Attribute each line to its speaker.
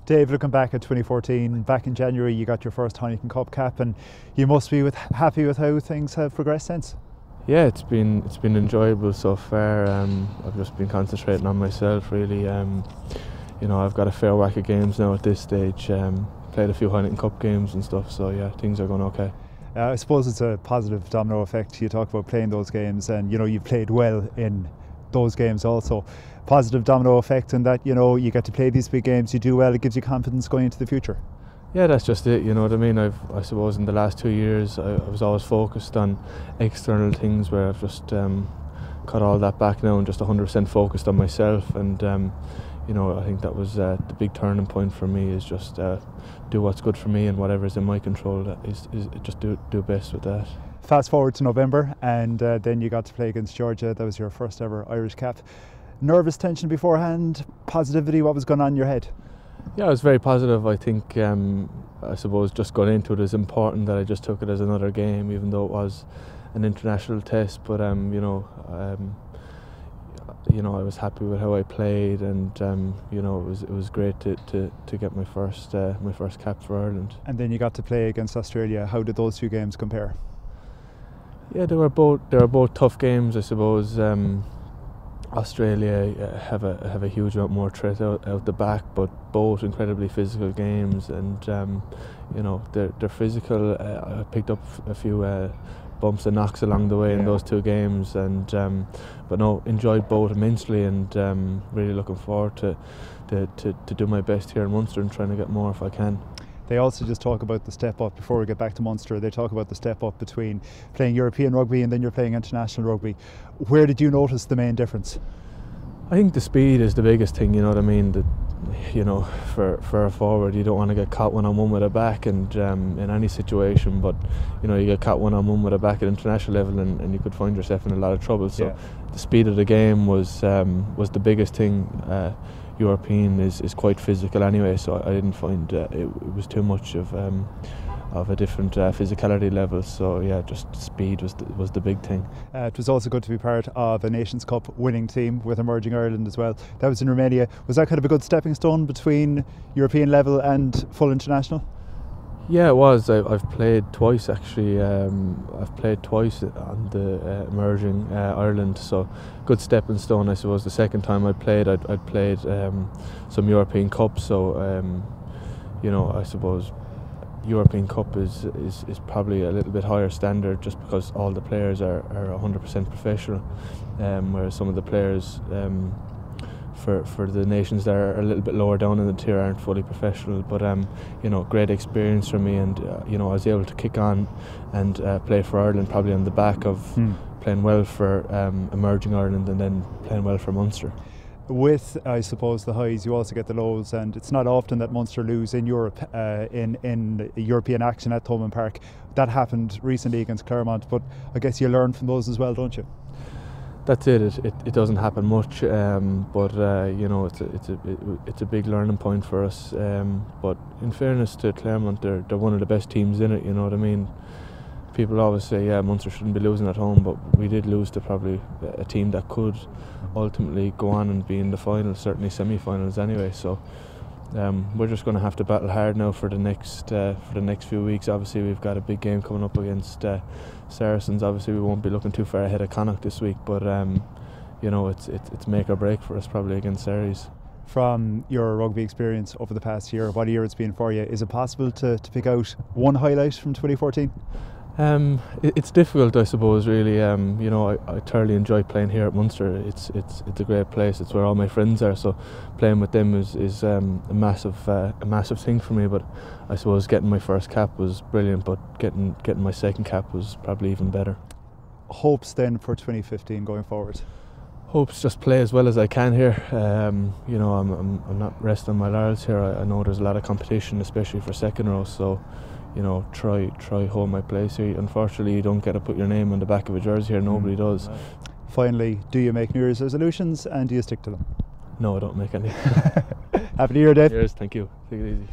Speaker 1: Dave, looking back at 2014, back in January you got your first Heineken Cup cap, and you must be happy with how things have progressed since.
Speaker 2: Yeah, it's been enjoyable so far. I've just been concentrating on myself really. You know, I've got a fair whack of games now at this stage. Played a few Heineken Cup games and stuff, so yeah, things are going okay.
Speaker 1: I suppose it's a positive domino effect. You talk about playing those games, and you know you've played well in those games also. Positive domino effect in that, you know, you get to play these big games, you do well, it gives you confidence going into the future.
Speaker 2: Yeah, that's just it, you know what I mean. I suppose in the last 2 years I was always focused on external things, where I've just cut all that back now and just 100% focused on myself. And you know, I think that was the big turning point for me, is just do what's good for me, and whatever's in my control is just do best with that.
Speaker 1: Fast forward to November, and then you got to play against Georgia. That was your first ever Irish cap. Nervous tension beforehand, positivity, what was going on in your head?
Speaker 2: Yeah, I was very positive. I think I suppose just going into it is important that I just took it as another game, even though it was an international test. But you know, I was happy with how I played, and you know, it was great to get my first cap for Ireland. And then you got to play against Australia. How did those two games compare? Yeah, they were both tough games, I suppose. Australia have a huge amount more threat out the back, but both incredibly physical games, and you know, they're physical. I picked up a few bumps and knocks along the way in those two games, and but no, enjoyed both immensely, and really looking forward to do my best here in Munster and trying to get more if I can.
Speaker 1: They also just talk about the step up, before we get back to Munster, they talk about the step up between playing European rugby and then you're playing international rugby. Where did you notice the main difference?
Speaker 2: I think the speed is the biggest thing, you know what I mean. That, you know, for a forward, you don't want to get caught one-on-one with a back, and in any situation, but you know, you get caught one-on-one with a back at international level, and you could find yourself in a lot of trouble. So the speed of the game was the biggest thing. European is quite physical anyway, so I didn't find it was too much of a different physicality level. So yeah, just speed was the big thing.
Speaker 1: It was also good to be part of a Nations Cup winning team with Emerging Ireland as well. That was in Romania. Was that kind of a good stepping stone between European level and full international?
Speaker 2: Yeah, it was. I've played twice actually. I've played twice on the Emerging Ireland, so good stepping stone, I suppose. The second time I'd played some European Cups, so you know, I suppose European Cup is probably a little bit higher standard, just because all the players are 100% professional, whereas some of the players for the nations that are a little bit lower down in the tier aren't fully professional. But you know, great experience for me, and you know, I was able to kick on and play for Ireland, probably on the back of playing well for Emerging Ireland and then playing well for Munster.
Speaker 1: With, I suppose, the highs, you also get the lows, and it's not often that Munster lose in Europe in European action at Thomond Park. That happened recently against Claremont, but I guess you learn from those as well, don't you?
Speaker 2: That's it. It doesn't happen much, but you know, it's a big learning point for us. But in fairness to Claremont, they're one of the best teams in it. You know what I mean. People always say, yeah, Munster shouldn't be losing at home, but we did lose to probably a team that could ultimately go on and be in the final, certainly semi-finals anyway. So we're just going to have to battle hard now for the next few weeks. Obviously, we've got a big game coming up against Saracens. Obviously, we won't be looking too far ahead of Connacht this week, but you know, it's make or break for us probably against Sarries.
Speaker 1: From your rugby experience over the past year, what a year it's been for you. Is it possible to pick out one highlight from 2014?
Speaker 2: It's difficult, I suppose, really. You know, I thoroughly enjoy playing here at Munster. It's a great place. It's where all my friends are, so playing with them is a massive thing for me. But I suppose getting my first cap was brilliant, but getting my second cap was probably even better.
Speaker 1: Hopes then for 2015 going forward?
Speaker 2: Hopes just play as well as I can here. You know, I'm not resting on my laurels here. I know there's a lot of competition, especially for second row. So, you know, try hold my place here. Unfortunately, you don't get to put your name on the back of a jersey here. Nobody does.
Speaker 1: Finally, do you make New Year's resolutions and do you stick to them?
Speaker 2: No, I don't make any.
Speaker 1: Happy New Year, Dave.
Speaker 2: Cheers, thank you. Take it easy.